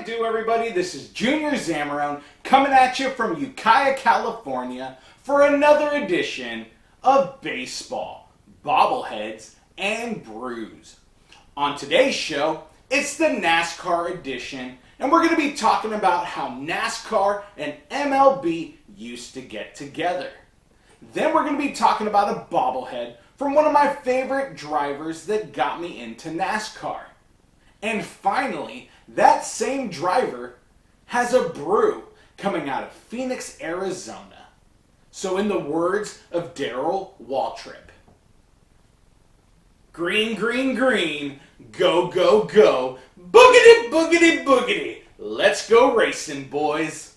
it do, everybody? This is Junior Zamarone coming at you from Ukiah, California for another edition of Baseball, Bobbleheads, and Brews. On today's show, it's the NASCAR edition, and we're going to be talking about how NASCAR and MLB used to get together. Then we're going to be talking about a bobblehead from one of my favorite drivers that got me into NASCAR. And finally, that same driver has a brew coming out of Phoenix, Arizona. So in the words of Darrell Waltrip, green, green, green, go, go, go, boogity, boogity, boogity. Let's go racing, boys.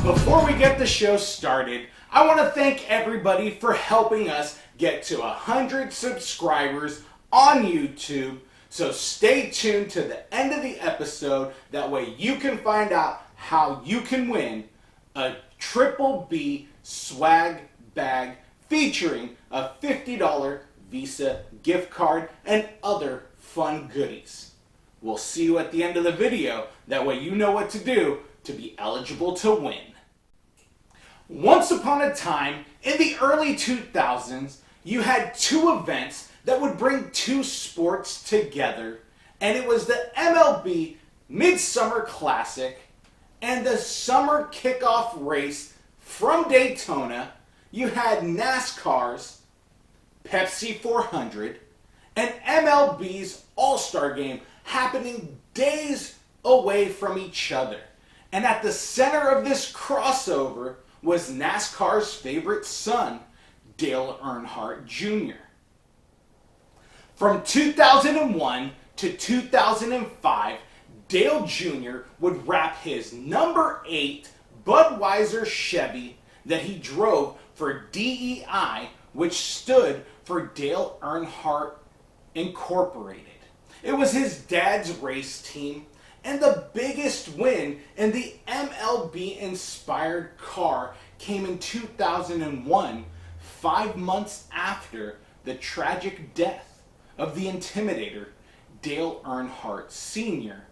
Before we get the show started, I want to thank everybody for helping us get to 100 subscribers on YouTube. So stay tuned to the end of the episode. That way you can find out how you can win a Triple B swag bag featuring a $50 Visa gift card and other fun goodies. We'll see you at the end of the video. That way you know what to do to be eligible to win. Once upon a time, in the early 2000s, you had two events that would bring two sports together, and it was the MLB Midsummer Classic and the Summer Kickoff Race from Daytona. You had NASCAR's Pepsi 400 and MLB's All-Star Game happening days away from each other. And at the center of this crossover was NASCAR's favorite son, Dale Earnhardt Jr. From 2001 to 2005, Dale Jr. would wrap his number 8 Budweiser Chevy that he drove for DEI, which stood for Dale Earnhardt Incorporated. It was his dad's race team, and the biggest win in the MLB-inspired car came in 2001, 5 months after the tragic death of the Intimidator, Dale Earnhardt Sr.,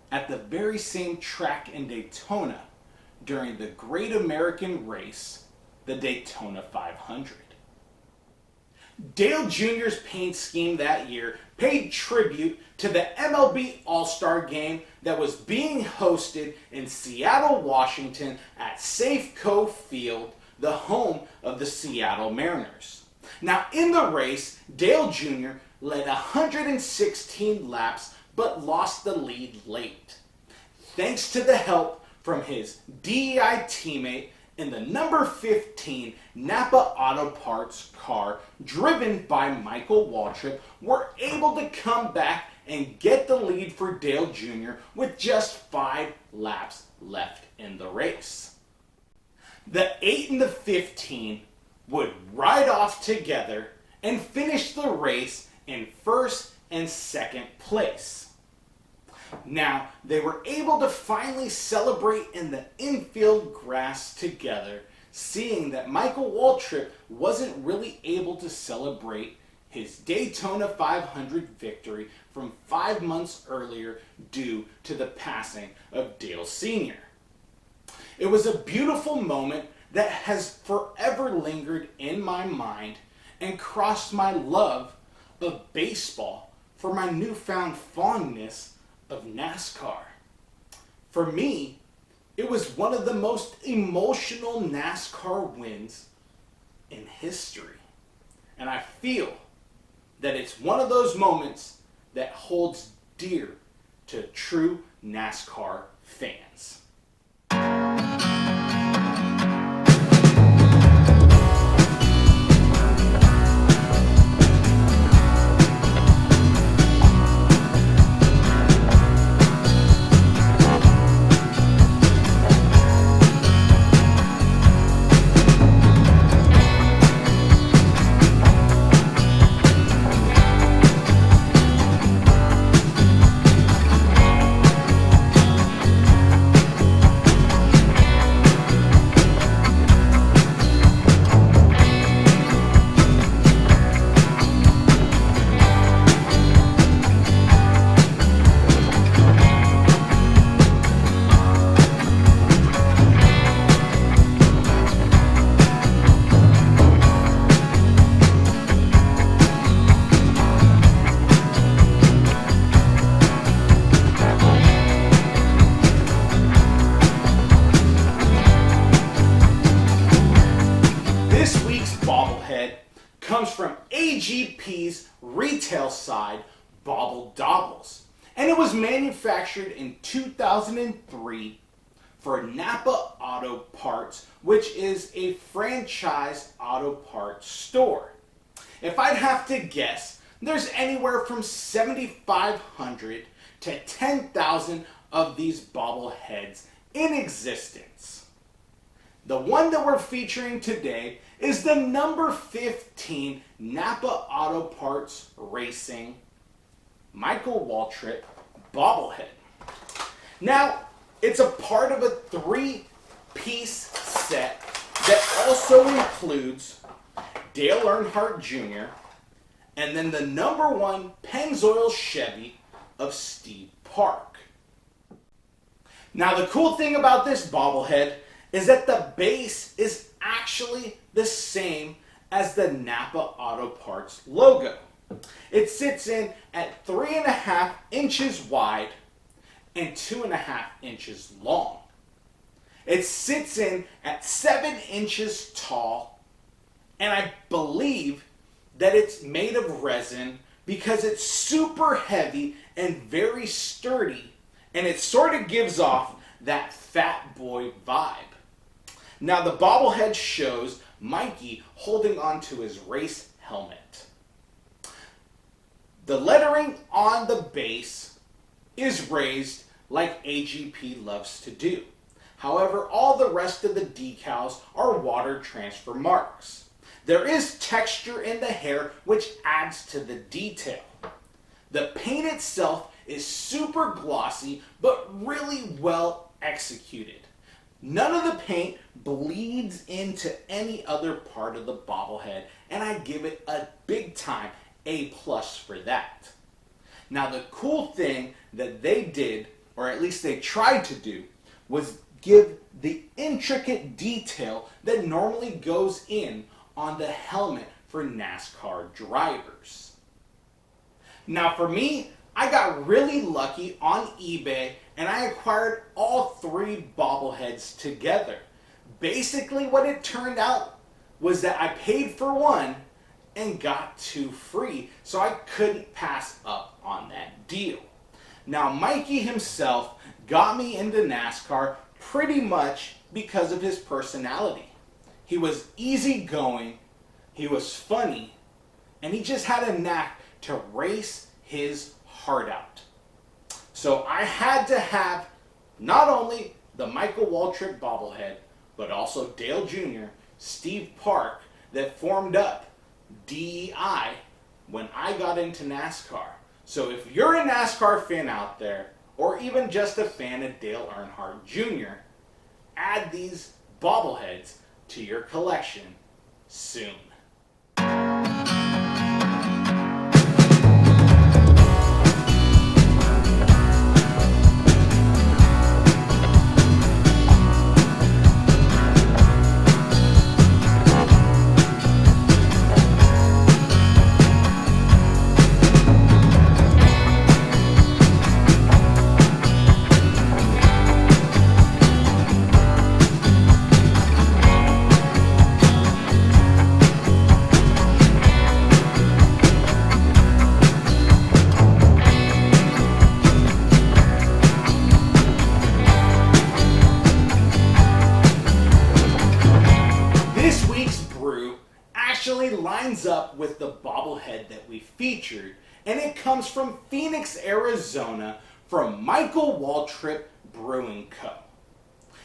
at the very same track in Daytona during the Great American Race, the Daytona 500. Dale Jr.'s paint scheme that year paid tribute to the MLB All-Star Game that was being hosted in Seattle, Washington at Safeco Field, the home of the Seattle Mariners. Now in the race, Dale Jr. led 116 laps but lost the lead late. Thanks to the help from his DEI teammate in the number 15 Napa Auto Parts car driven by Michael Waltrip, were able to come back and get the lead for Dale Jr. with just 5 laps left in the race. The 8 and the 15 would ride off together and finish the race in first and second place. Now, they were able to finally celebrate in the infield grass together, seeing that Michael Waltrip wasn't really able to celebrate his Daytona 500 victory from 5 months earlier due to the passing of Dale Sr. It was a beautiful moment that has forever lingered in my mind and crossed my love of baseball for my newfound fondness of NASCAR. For me, it was one of the most emotional NASCAR wins in history. And I feel that it's one of those moments that holds dear to true NASCAR fans. bobblehead comes from AGP's retail side, Bobble Dobbles, and it was manufactured in 2003 for Napa Auto Parts, which is a franchise auto parts store. If I'd have to guess, there's anywhere from 7,500 to 10,000 of these bobbleheads in existence. The one that we're featuring today is the number 15 Napa Auto Parts Racing Michael Waltrip bobblehead. Now, it's a part of a 3-piece set that also includes Dale Earnhardt Jr. and then the number 1 Pennzoil Chevy of Steve Park. Now, the cool thing about this bobblehead is that the base is actually the same as the Napa Auto Parts logo. It sits in at 3.5 inches wide and 2.5 inches long. It sits in at 7 inches tall, and I believe that it's made of resin because it's super heavy and very sturdy, and it sort of gives off that fat boy vibe. Now, the bobblehead shows Mikey holding onto his race helmet. The lettering on the base is raised like AGP loves to do. However, all the rest of the decals are water transfer marks. There is texture in the hair which adds to the detail. The paint itself is super glossy but really well executed. None of the paint bleeds into any other part of the bobblehead, and I give it a big time A+ for that. Now, the cool thing that they did, or at least they tried to do, was give the intricate detail that normally goes in on the helmet for NASCAR drivers. Now, for me, I got really lucky on eBay and I acquired all 3 bobbleheads together. Basically, what it turned out was that I paid for one and got 2 free, so I couldn't pass up on that deal. Now, Mikey himself got me into NASCAR pretty much because of his personality. He was easygoing, he was funny, and he just had a knack to race his heart out. So I had to have not only the Michael Waltrip bobblehead, but also Dale Jr., Steve Park, that formed up DEI when I got into NASCAR. So if you're a NASCAR fan out there, or even just a fan of Dale Earnhardt Jr., add these bobbleheads to your collection soon. Lines up with the bobblehead that we featured, and it comes from Phoenix, Arizona, from Michael Waltrip Brewing Co.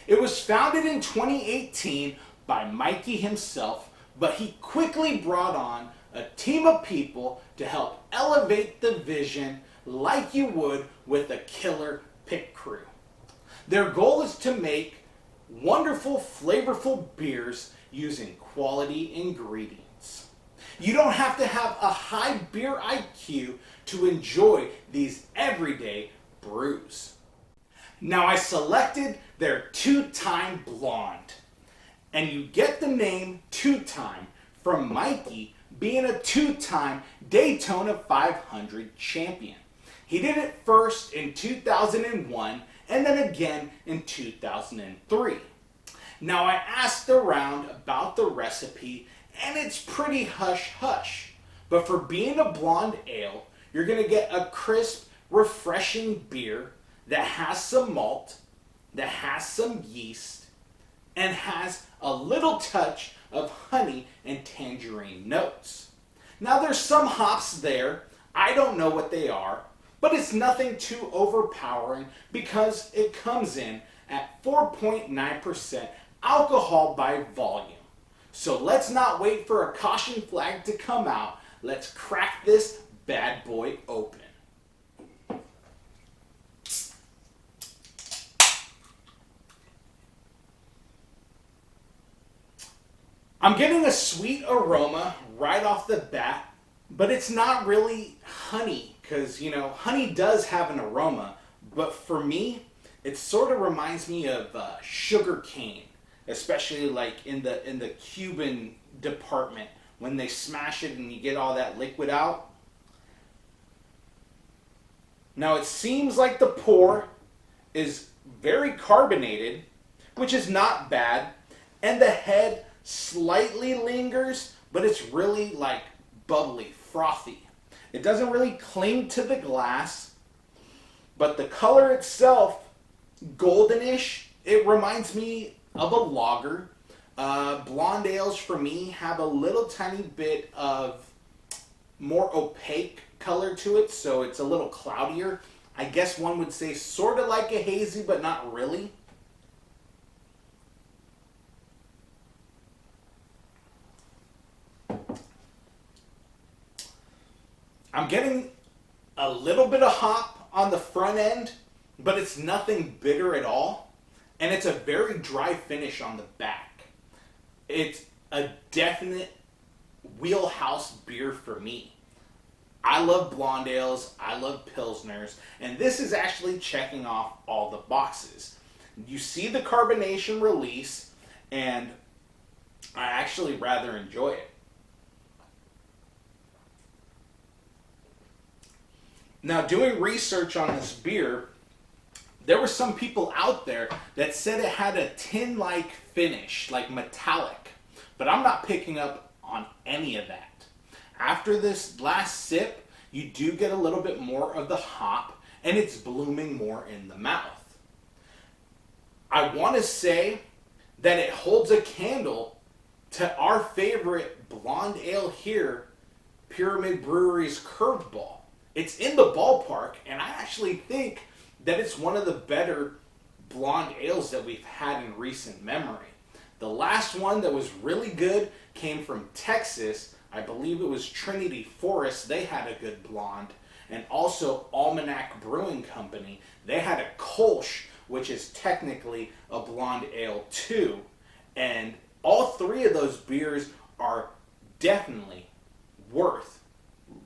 It was founded in 2018 by Mikey himself, but he quickly brought on a team of people to help elevate the vision like you would with a killer pit crew. Their goal is to make wonderful, flavorful beers using quality ingredients. You don't have to have a high beer IQ to enjoy these everyday brews. Now, I selected their 2-time blonde, and you get the name 2-time from Mikey being a 2-time Daytona 500 champion. He did it first in 2001 and then again in 2003. Now, I asked around about the recipe, and it's pretty hush-hush. But for being a blonde ale, you're going to get a crisp, refreshing beer that has some malt, that has some yeast, and has a little touch of honey and tangerine notes. Now there's some hops there, I don't know what they are, but it's nothing too overpowering because it comes in at 4.9% alcohol by volume. So let's not wait for a caution flag to come out. Let's crack this bad boy open. I'm getting a sweet aroma right off the bat, but it's not really honey, because, honey does have an aroma, but for me, it sort of reminds me of sugar cane, especially like in the Cuban department when they smash it and you get all that liquid out. Now it seems like the pour is very carbonated, which is not bad, and the head slightly lingers, but it's really like bubbly, frothy. It doesn't really cling to the glass, but the color itself, goldenish, it reminds me of a lager. Blonde ales for me have a little tiny bit of more opaque color to it, so it's a little cloudier. I guess one would say sort of like a hazy, but not really. I'm getting a little bit of hop on the front end, but it's nothing bitter at all. And it's a very dry finish on the back. It's a definite wheelhouse beer for me. I love blonde ales, I love pilsners, and this is actually checking off all the boxes. You see the carbonation release, and I actually rather enjoy it. Now, doing research on this beer, there were some people out there that said it had a tin-like finish, like metallic, but I'm not picking up on any of that. After this last sip, you do get a little bit more of the hop, and it's blooming more in the mouth. I want to say that it holds a candle to our favorite blonde ale here, Pyramid Brewery's Curveball. It's in the ballpark, and I actually think that it's one of the better blonde ales that we've had in recent memory. The last one that was really good came from Texas. I believe it was Trinity Forest. They had a good blonde. And also Almanac Brewing Company. They had a Kolsch, which is technically a blonde ale too. And all three of those beers are definitely worth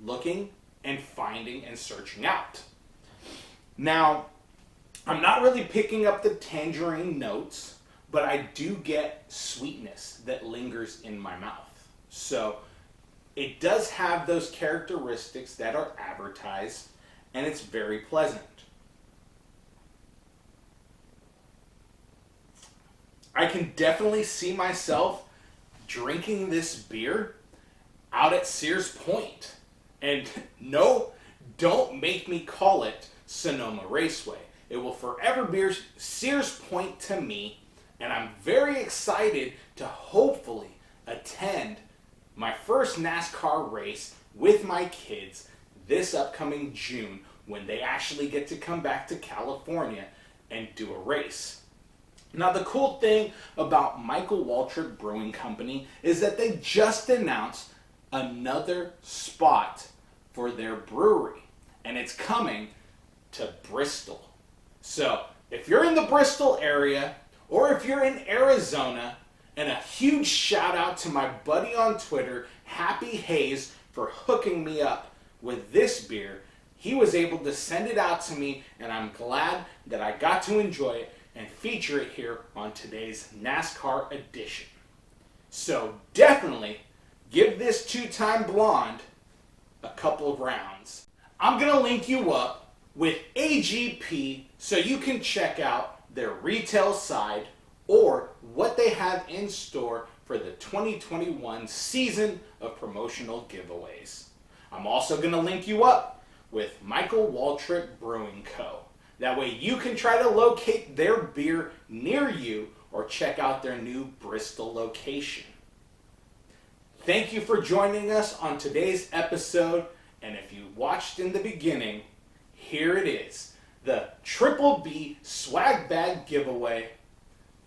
looking and finding and searching out. Now, I'm not really picking up the tangerine notes, but I do get sweetness that lingers in my mouth. So it does have those characteristics that are advertised, and it's very pleasant. I can definitely see myself drinking this beer out at Sears Point. And no, don't make me call it Sonoma Raceway. It will forever be Sears Point to me, and I'm very excited to hopefully attend my first NASCAR race with my kids this upcoming June when they actually get to come back to California and do a race. Now, the cool thing about Michael Waltrip Brewing Company is that they just announced another spot for their brewery, and it's coming to Bristol. So if you're in the Bristol area, or if you're in Arizona, and a huge shout out to my buddy on Twitter, Happy Hayes, for hooking me up with this beer. He was able to send it out to me, and I'm glad that I got to enjoy it and feature it here on today's NASCAR edition. So definitely give this two-time blonde a couple of rounds. I'm going to link you up with AGP so you can check out their retail side or what they have in store for the 2021 season of promotional giveaways. I'm also going to link you up with Michael Waltrip Brewing Co. That way you can try to locate their beer near you or check out their new Bristol location. Thank you for joining us on today's episode, and if you watched in the beginning, here it is, the Triple B swag bag giveaway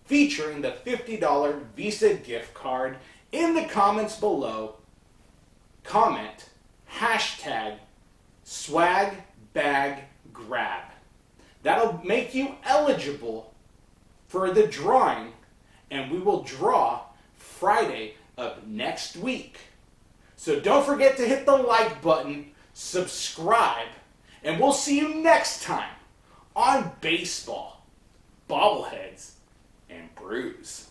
featuring the $50 Visa gift card. In the comments below, comment hashtag swag bag grab. That'll make you eligible for the drawing, and we will draw Friday of next week. So don't forget to hit the like button, subscribe, and we'll see you next time on Baseball, Bobbleheads, and Brews.